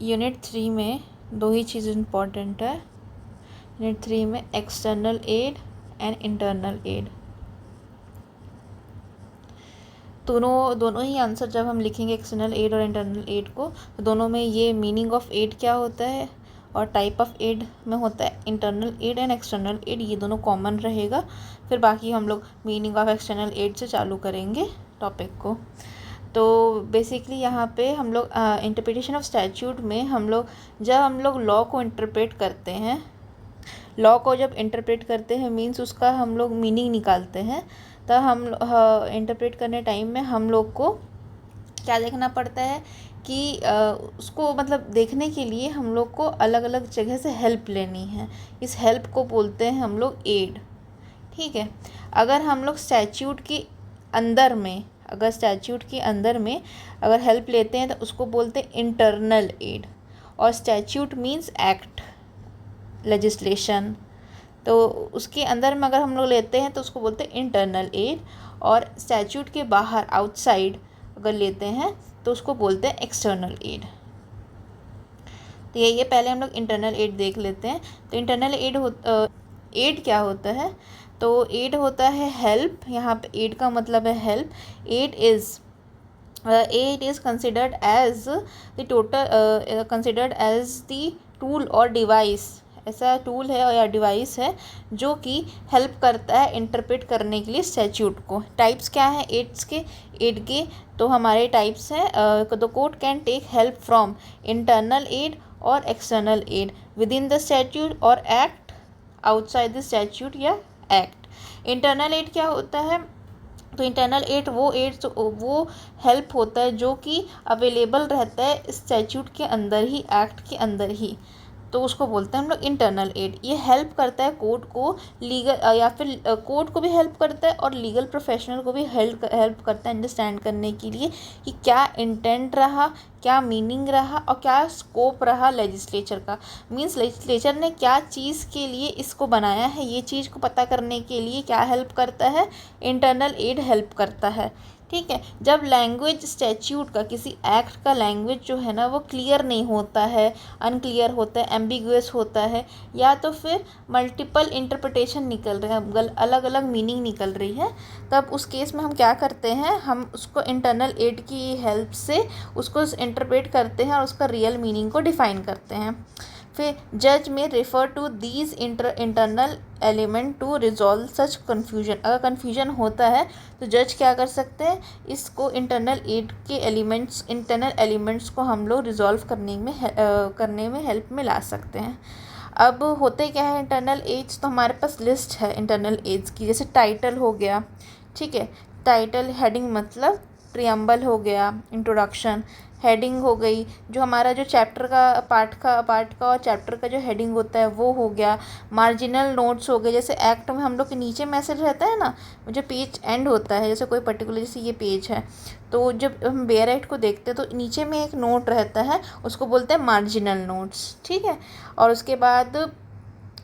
Unit 3 में दो ही चीज़ important है। यूनिट 3 में external aid and internal aid, दोनों ही आंसर जब हम लिखेंगे एक्सटर्नल एड और इंटरनल एड को, तो दोनों में ये मीनिंग ऑफ एड क्या होता है और टाइप ऑफ एड में होता है internal aid and external aid, ये दोनों कॉमन रहेगा। फिर बाकी हम लोग मीनिंग ऑफ एक्सटर्नल एड से चालू करेंगे टॉपिक को। तो बेसिकली यहाँ पे हम लोग इंटरप्रिटेशन ऑफ स्टैट्यूट में जब हम लोग लॉ को इंटरप्रेट करते हैं, लॉ को जब इंटरप्रेट करते हैं मीन्स उसका हम लोग मीनिंग निकालते हैं, तब हम इंटरप्रेट करने टाइम में हम लोग को क्या देखना पड़ता है कि उसको मतलब देखने के लिए हम लोग को अलग अलग जगह से हेल्प लेनी है। इस हेल्प को बोलते हैं हम लोग एड। ठीक है, अगर हम लोग स्टैट्यूट के अंदर में अगर हेल्प लेते हैं तो उसको बोलते हैं इंटरनल एड। और स्टैट्यूट मीन्स एक्ट, लेजिस्लेशन, तो उसके अंदर में अगर हम लोग लेते हैं तो उसको बोलते हैं इंटरनल एड। और स्टैट्यूट के बाहर आउटसाइड अगर लेते हैं तो उसको बोलते हैं एक्सटर्नल एड। तो ये पहले हम लोग इंटरनल एड देख लेते हैं। तो इंटरनल एड क्या होता है? तो एड होता है हेल्प। यहाँ पे एड का मतलब है help. Aid is considered as the tool और डिवाइस, ऐसा टूल है या डिवाइस है जो कि हेल्प करता है इंटरप्रेट करने के लिए स्टैट्यूट को। टाइप्स क्या है एड के? तो हमारे टाइप्स हैं, the court can take help from internal aid और external aid within the statute और एक्ट आउटसाइड द स्टैट्यूट या एक्ट। इंटरनल एड क्या होता है? तो इंटरनल एड वो हेल्प होता है जो कि अवेलेबल रहता है स्टैट्यूट के अंदर ही, एक्ट के अंदर ही, तो उसको बोलते हैं हम लोग इंटरनल एड। ये हेल्प करता है कोर्ट को, लीगल या फिर कोर्ट को भी हेल्प करता है और लीगल प्रोफेशनल को भी हेल्प करता है अंडरस्टैंड करने के लिए कि क्या इंटेंट रहा, क्या मीनिंग रहा और क्या स्कोप रहा लेजिस्लेचर का। मीन्स लेजिस्लेचर ने क्या चीज़ के लिए इसको बनाया है, ये चीज़ को पता करने के लिए क्या हेल्प करता है? इंटरनल एड हेल्प करता है। ठीक है, जब लैंग्वेज स्टैट्यूट का, किसी एक्ट का लैंग्वेज जो है ना वो क्लियर नहीं होता है, अनक्लियर होता है, एम्बिगुअस होता है, या तो फिर मल्टीपल इंटरप्रिटेशन निकल रहे हैं, अलग अलग मीनिंग निकल रही है, तब उस केस में हम क्या करते हैं, हम उसको इंटरनल एड की हेल्प से उसको इंटरप्रेट करते हैं और उसका रियल मीनिंग को डिफाइन करते हैं। फिर जज may refer to these internal element to resolve such confusion. अगर कन्फ्यूजन होता है तो जज क्या कर सकते हैं, इसको इंटरनल एलिमेंट्स को हम लोग रिजॉल्व करने में हेल्प में ला सकते हैं। अब होते क्या है इंटरनल एड्स? तो हमारे पास लिस्ट है इंटरनल एड्स की, जैसे टाइटल हो गया। ठीक है, टाइटल, हेडिंग मतलब प्रियम्बल हो गया, इंट्रोडक्शन, हेडिंग हो गई, जो हमारा जो चैप्टर का पार्ट का और चैप्टर का जो हेडिंग होता है वो हो गया। मार्जिनल नोट्स हो गए, जैसे एक्ट में हम लोग के नीचे मैसेज रहता है ना, जो पेज एंड होता है, जैसे कोई पर्टिकुलर, जैसे ये पेज है, तो जब हम बेयर एक्ट को देखते हैं तो नीचे में एक नोट रहता है, उसको बोलते हैं मार्जिनल नोट्स। ठीक है, और उसके बाद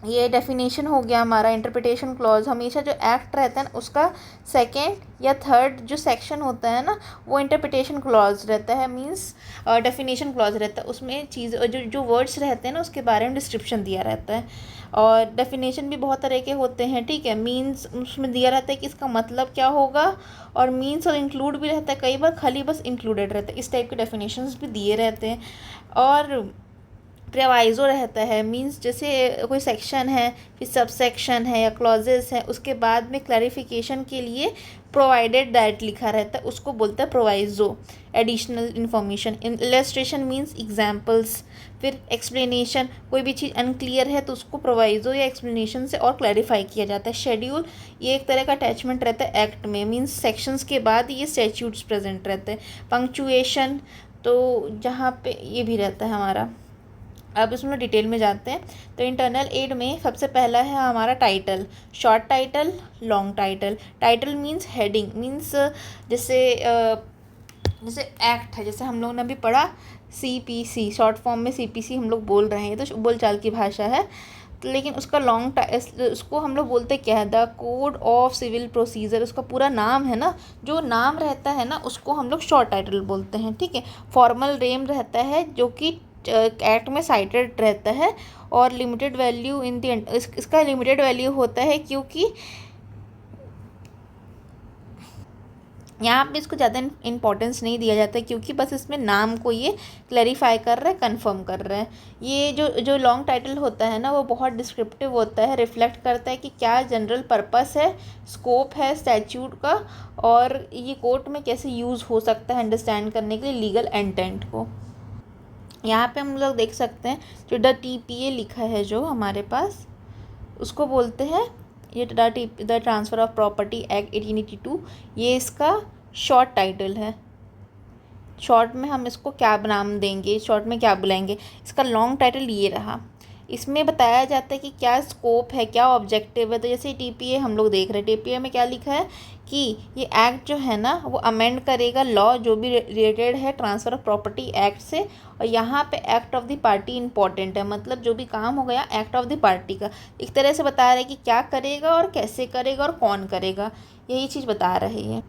ये डेफिनेशन हो गया हमारा। इंटरप्रिटेशन क्लॉज, हमेशा जो एक्ट रहता है ना उसका सेकेंड या थर्ड जो सेक्शन होता है ना वो इंटरप्रिटेशन क्लॉज रहता है, मींस डेफिनेशन क्लॉज रहता है। उसमें चीज़ जो वर्ड्स रहते हैं ना उसके बारे में डिस्क्रिप्शन दिया रहता है। और डेफिनेशन भी बहुत तरह के होते हैं। ठीक है, मीन्स उसमें दिया रहता है कि इसका मतलब क्या होगा, और मीन्स और इंक्लूड भी रहता है, कई बार खाली बस इंक्लूडेड रहता है, इस टाइप के डेफिनेशंस भी दिए रहते हैं। और प्रोवाइज़ो रहता है, मींस जैसे कोई सेक्शन है, फिर सब सेक्शन है या क्लॉजेस है, उसके बाद में क्लैरिफिकेशन के लिए प्रोवाइडेड दैट लिखा रहता है, उसको बोलता है proviso, additional information. Illustration means examples. फिर एक्सप्लेनेशन, कोई भी चीज़ अनक्लियर है तो उसको प्रोवाइज़ो या एक्सप्लेनेशन से और क्लैरिफाई किया जाता है। शेड्यूल, ये एक तरह का अटैचमेंट रहता है एक्ट में, मींस सेक्शंस के बाद ये स्टैट्यूट्स प्रेजेंट रहते हैं। पंक्चुएशन, तो जहाँ पे ये भी रहता है हमारा। अब इसमें डिटेल में जाते हैं। तो इंटरनल एड में सबसे पहला है हमारा title, short title, long title. Title means heading, means जैसे एक्ट है, जैसे हम लोग ने अभी पढ़ा CPC, शॉर्ट फॉर्म में CPC हम लोग बोल रहे हैं, ये तो बोलचाल की भाषा है। लेकिन उसका उसको हम लोग बोलते क्या है, the code of civil procedure, उसका पूरा नाम है ना, जो नाम रहता है ना उसको हम लोग शॉर्ट टाइटल बोलते हैं, ठीक है। फॉर्मल नेम रहता है जो कि एक्ट में साइटेड रहता है, और लिमिटेड वैल्यू इन द इसका लिमिटेड वैल्यू होता है क्योंकि यहाँ पे इसको ज़्यादा इंपॉर्टेंस नहीं दिया जाता है, क्योंकि बस इसमें नाम को ये क्लैरिफाई कर रहा है, कंफर्म कर रहा है। ये जो लॉन्ग टाइटल होता है ना वो बहुत डिस्क्रिप्टिव होता है, रिफ्लेक्ट करता है कि क्या जनरल पर्पस है, स्कोप है स्टैट्यूट का, और ये कोर्ट में कैसे यूज़ हो सकता है अंडरस्टैंड करने के लिए लीगल इंटेंट को। यहाँ पे हम लोग देख सकते हैं जो द TPA लिखा है जो हमारे पास, उसको बोलते हैं ये the transfer of property act 1882, ये इसका शॉर्ट टाइटल है। शॉर्ट में हम इसको क्या नाम देंगे, शॉर्ट में क्या बुलाएंगे, इसका लॉन्ग टाइटल ये रहा। इसमें बताया जाता है कि क्या स्कोप है, क्या ऑब्जेक्टिव है। तो जैसे TPA हम लोग देख रहे हैं, TPA में क्या लिखा है कि ये एक्ट जो है ना वो अमेंड करेगा लॉ जो भी रिलेटेड है ट्रांसफ़र ऑफ प्रॉपर्टी एक्ट से, और यहाँ पे act of the party important है, मतलब जो भी काम हो गया एक्ट ऑफ द पार्टी का एक तरह से बता रहा है कि क्या करेगा और कैसे करेगा और कौन करेगा, यही चीज़ बता रही है।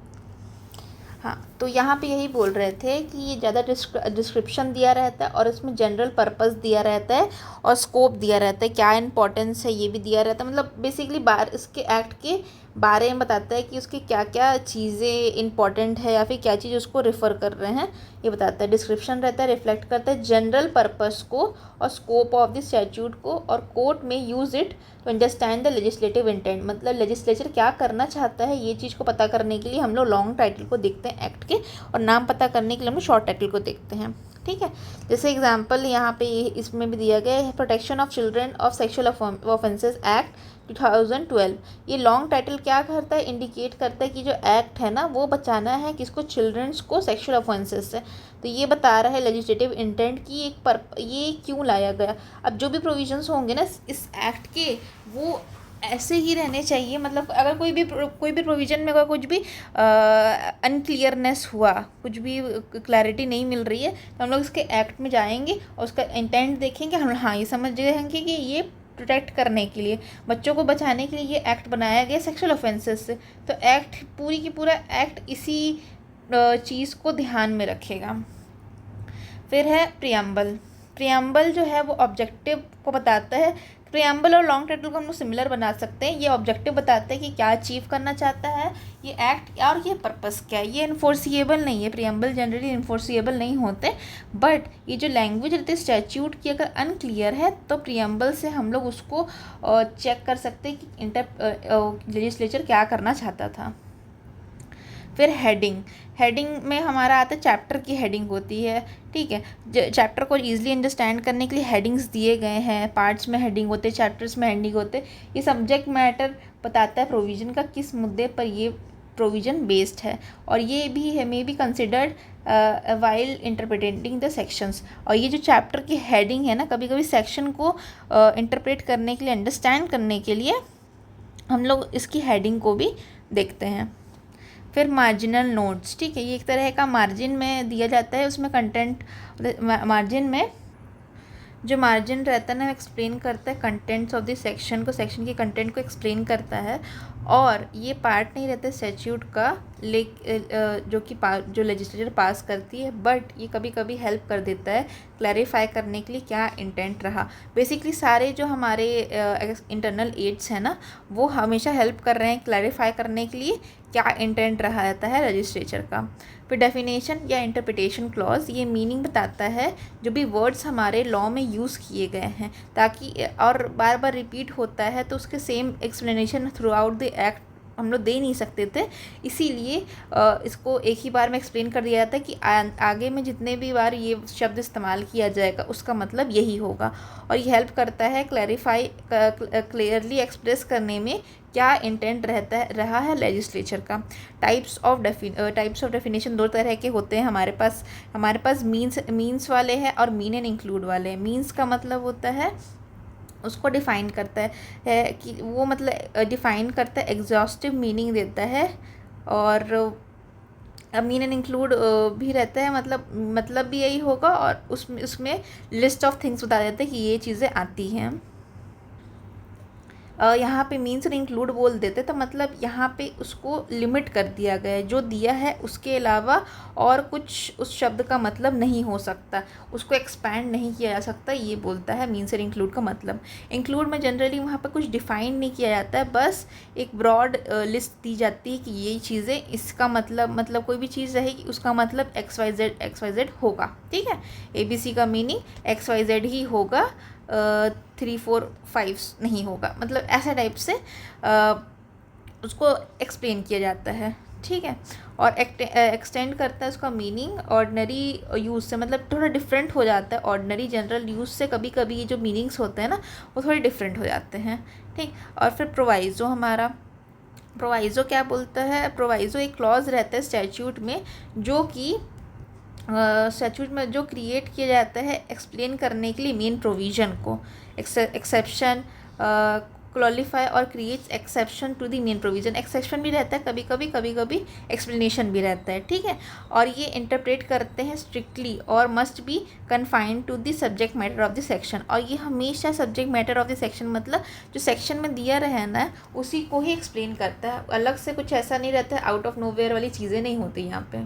हाँ, तो यहाँ पे यही बोल रहे थे कि ये ज़्यादा डिस्क्रिप्शन दिया रहता है और इसमें जनरल पर्पस दिया रहता है और स्कोप दिया रहता है, क्या इंपॉर्टेंस है ये भी दिया रहता है, मतलब बेसिकली इसके एक्ट के बारे में बताता है कि उसकी क्या क्या चीज़ें इंपॉर्टेंट है या फिर क्या चीज़ उसको रेफ़र कर रहे हैं, ये बताता है। डिस्क्रिप्शन रहता है, रिफ्लेक्ट करता है जनरल पर्पस को और स्कोप ऑफ द स्टैट्यूट को, और कोर्ट में use it to understand the legislative intent, मतलब लेजिस्लेचर क्या करना चाहता है ये चीज़ को पता करने के लिए हम लोग लॉन्ग टाइटल को देखते हैं एक्ट के, और नाम पता करने के लिए हम लोग शॉर्ट टाइटल को देखते हैं, ठीक है। जैसे एग्जांपल यहाँ पे इसमें भी दिया गया है, protection of children of sexual offences act 2012। ये लॉन्ग टाइटल क्या करता है, इंडिकेट करता है कि जो एक्ट है ना वो बचाना है किसको, चिल्ड्रंस को सेक्सुअल ऑफेंसेस से। तो ये बता रहा है लेजिस्लेटिव इंटेंट की ये क्यों लाया गया। अब जो भी प्रोविजंस होंगे ना इस एक्ट के वो ऐसे ही रहने चाहिए, मतलब अगर कोई भी प्रोविज़न में अगर कुछ भी अनक्लियरनेस हुआ, कुछ भी क्लैरिटी नहीं मिल रही है, तो हम लोग इसके एक्ट में जाएंगे और उसका इंटेंट देखेंगे, हम हाँ ये समझ गए हैं कि ये प्रोटेक्ट करने के लिए, बच्चों को बचाने के लिए ये एक्ट बनाया गया सेक्सुअल ऑफेंसेस से। तो एक्ट पूरी की पूरा एक्ट इसी चीज़ को ध्यान में रखेगा। फिर है प्रियम्बल जो है वो ऑब्जेक्टिव को बताता है। प्रियम्बल और लॉन्ग टाइटल को हम लोग सिमिलर बना सकते हैं। ये ऑब्जेक्टिव बताता है कि क्या अचीव करना चाहता है ये एक्ट, और ये पर्पस क्या है। ये इन्फोर्सिएबल नहीं है, प्रियम्बल जनरली इन्फोर्सिएबल नहीं होते, बट ये जो लैंग्वेज रहती है स्टैट्यूट की अगर अनक्लियर है तो प्रियम्बल से हम लोग उसको चेक कर सकते हैं कि लेजिस्लेचर क्या करना चाहता था। फिर हेडिंग में हमारा आता है, चैप्टर की हेडिंग होती है, ठीक है। चैप्टर को ईजिली अंडरस्टैंड करने के लिए हेडिंग्स दिए गए हैं, पार्ट्स में हेडिंग होते हैं, चैप्टर्स में हेडिंग होते हैं। ये सब्जेक्ट मैटर बताता है प्रोविज़न का, किस मुद्दे पर ये प्रोविज़न बेस्ड है, और ये भी है may be considered while interpreting the sections. और ये जो चैप्टर की हेडिंग है ना, कभी कभी सेक्शन को इंटरप्रेट करने के लिए, अंडरस्टैंड करने के लिए हम लोग इसकी हेडिंग को भी देखते हैं। फिर मार्जिनल नोट्स, ठीक है, ये एक तरह का मार्जिन में दिया जाता है, उसमें कंटेंट मार्जिन में जो मार्जिन रहता है ना एक्सप्लेन करता है कंटेंट्स ऑफ द सेक्शन को, सेक्शन के कंटेंट को एक्सप्लेन करता है, और ये पार्ट नहीं रहता स्टैट्यूट का जो लेजिस्लेचर पास करती है, बट ये कभी कभी हेल्प कर देता है क्लैरिफाई करने के लिए क्या इंटेंट रहा। बेसिकली सारे जो हमारे इंटरनल एड्स हैं ना वो हमेशा हेल्प कर रहे हैं क्लैरिफाई करने के लिए क्या इंटेंट रहा रहता है लेजिस्लेचर का। फिर डेफिनेशन या इंटरप्रिटेशन क्लॉज, ये मीनिंग बताता है जो भी वर्ड्स हमारे लॉ में यूज़ किए गए हैं, ताकि और बार बार रिपीट होता है तो उसके same explanation through out the act हम लोग दे नहीं सकते थे, इसीलिए इसको एक ही बार में एक्सप्लेन कर दिया जाता है कि आगे में जितने भी बार ये शब्द इस्तेमाल किया जाएगा उसका मतलब यही होगा। और ये हेल्प करता है क्लियरली एक्सप्रेस करने में क्या इंटेंट रहा है लेजिस्लेचर का। टाइप्स ऑफ डेफिनेशन दो तरह के होते हैं हमारे पास मीन्स वाले हैं और मीन एंड इंक्लूड वाले हैं। मीन्स का मतलब होता है उसको डिफ़ाइन करता है कि वो मतलब डिफ़ाइन करता है, एग्जॉस्टिव मीनिंग देता है, और मीन एंड इंक्लूड भी रहता है, मतलब भी यही होगा, और उसमें लिस्ट ऑफ थिंग्स बता देते हैं कि ये चीज़ें आती हैं। यहाँ पे मीन्स और इंक्लूड बोल देते तो मतलब यहाँ पे उसको लिमिट कर दिया गया है, जो दिया है उसके अलावा और कुछ उस शब्द का मतलब नहीं हो सकता, उसको एक्सपैंड नहीं किया जा सकता, ये बोलता है मीन्स और इंक्लूड का मतलब। इंक्लूड में जनरली वहाँ पे कुछ डिफ़ाइन नहीं किया जाता है, बस एक ब्रॉड लिस्ट दी जाती है कि ये चीज़ें इसका मतलब कोई भी चीज़ रहेगी उसका मतलब XYZ होगा, ठीक है। ABC का मीनिंग XYZ ही होगा, 3 4 5 नहीं होगा, मतलब ऐसा टाइप से उसको एक्सप्लेन किया जाता है, ठीक है। और एक्सटेंड करता है उसका मीनिंग ऑर्डिनरी यूज़ से, मतलब थोड़ा डिफरेंट हो जाता है ऑर्डिनरी जनरल यूज़ से, कभी कभी ये जो मीनिंग्स होते हैं ना वो थोड़े डिफरेंट हो जाते हैं, ठीक। और फिर प्रोवाइज़ो, हमारा प्रोवाइज़ो क्या बोलता है, प्रोवाइज़ो एक क्लॉज रहता है स्टैट्यूट में, जो कि स्टैट्यूट में जो क्रिएट किया जाता है एक्सप्लेन करने के लिए मेन प्रोविज़न को, एक्सेप्शन क्वालिफाई और creates exception to the main provision. Exception भी रहता है कभी कभी एक्सप्लेनेशन भी रहता है, ठीक है। और ये इंटरप्रेट करते हैं स्ट्रिक्टली और must be confined to the subject matter of the section, और ये हमेशा subject matter of the section मतलब जो सेक्शन में दिया रहना है उसी को ही एक्सप्लेन करता है, अलग से कुछ ऐसा नहीं रहता है, आउट ऑफ नोवेयर वाली चीज़ें नहीं होती यहाँ पे।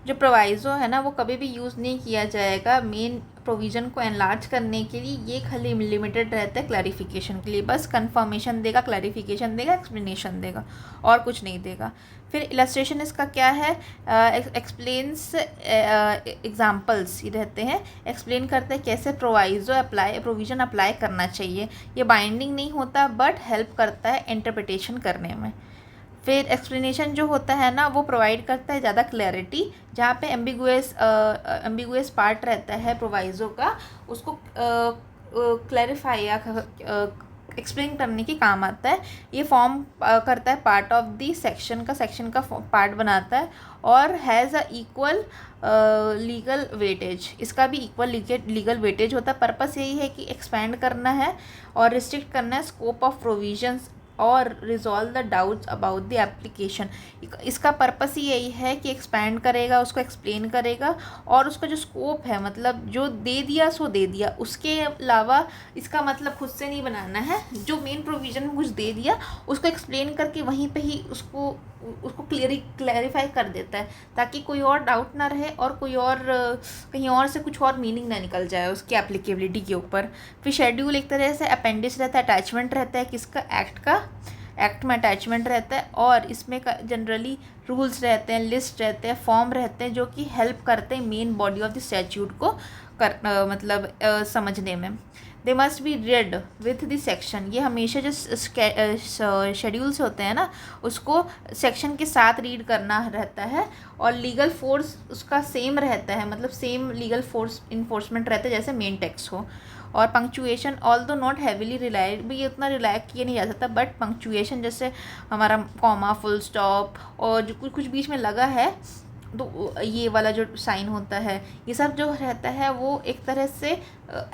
जो प्रोवाइज़ो है ना वो कभी भी यूज़ नहीं किया जाएगा मेन प्रोविज़न को एनलार्ज करने के लिए, ये खाली लिमिटेड रहता है क्लैरिफिकेशन के लिए, बस कंफर्मेशन देगा, क्लैरिफिकेशन देगा, एक्सप्लेनेशन देगा और कुछ नहीं देगा। फिर इलस्ट्रेशन इसका क्या है, एक्सप्लेन्स एग्जाम्पल्स ये रहते हैं, एक्सप्लेन करते हैं कैसे प्रोविज़न अप्लाई करना चाहिए, ये बाइंडिंग नहीं होता बट हेल्प करता है इंटरप्रिटेशन करने में। फिर एक्सप्लेनेशन जो होता है ना वो प्रोवाइड करता है ज़्यादा क्लैरिटी, जहाँ पे एम्बिगुअस पार्ट रहता है प्रोवाइज़ो का उसको क्लैरिफाई या एक्सप्लेन करने के काम आता है। ये फॉर्म करता है पार्ट ऑफ द सेक्शन का पार्ट बनाता है और has a equal legal weightage, इसका भी इक्वल लीगल वेटेज होता है। पर्पस यही है कि एक्सपैंड करना है और रिस्ट्रिक्ट करना है स्कोप ऑफ प्रोविजंस और resolve the doubts about the application. इसका पर्पस ही यही है कि एक्सपैंड करेगा, उसको एक्सप्लेन करेगा और उसका जो स्कोप है मतलब जो दे दिया सो दे दिया, उसके अलावा इसका मतलब खुद से नहीं बनाना है, जो मेन प्रोविज़न में कुछ दे दिया उसको एक्सप्लेन करके वहीं पे ही उसको क्लैरिफाई कर देता है ताकि कोई और डाउट ना रहे और कोई और कहीं और से कुछ और मीनिंग ना निकल जाए उसकी एप्लीकेबिलिटी के ऊपर। फिर शेड्यूल एक तरह से अपेंडिक्स रहता है, अटैचमेंट रहता है किसका, एक्ट में अटैचमेंट रहता है और इसमें जनरली रूल्स रहते हैं, लिस्ट रहते हैं, फॉर्म रहते हैं जो कि हेल्प करते हैं main body of the statute को समझने में। They must be red with the section, ये हमेशा जो शेड्यूल्स होते हैं ना उसको सेक्शन के साथ रीड करना रहता है और लीगल फोर्स उसका सेम रहता है, मतलब सेम लीगल फोर्स इन्फोर्समेंट रहता है जैसे मेन टेक्स्ट हो। और punctuation although not heavily relied, भी ये उतना रिलाय किया नहीं जा सकता बट पंक्चुएशन जैसे हमारा कॉमा, फुल स्टॉप और जो कुछ बीच में लगा है तो ये वाला जो साइन होता है ये सब जो रहता है वो एक तरह से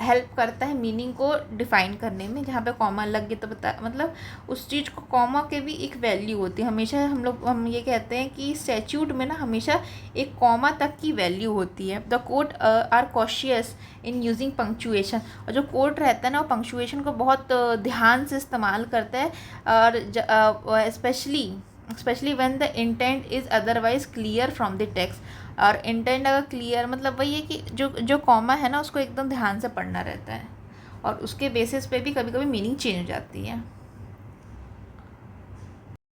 हेल्प करता है मीनिंग को डिफ़ाइन करने में। जहाँ पे कॉमा लग गया तो मतलब उस चीज़ को कॉमा के भी एक वैल्यू होती है, हमेशा हम ये कहते हैं कि स्टैट्यूट में ना हमेशा एक कॉमा तक की वैल्यू होती है। The court are cautious in using punctuation, और जो कोर्ट रहता है ना वो पंक्चुएशन को बहुत ध्यान से इस्तेमाल करता है और specially when the intent is otherwise clear from the text. और इंटेंट अगर क्लियर मतलब वही है कि जो कॉमा है ना उसको एकदम ध्यान से पढ़ना रहता है और उसके बेसिस पे भी कभी कभी मीनिंग चेंज हो जाती है।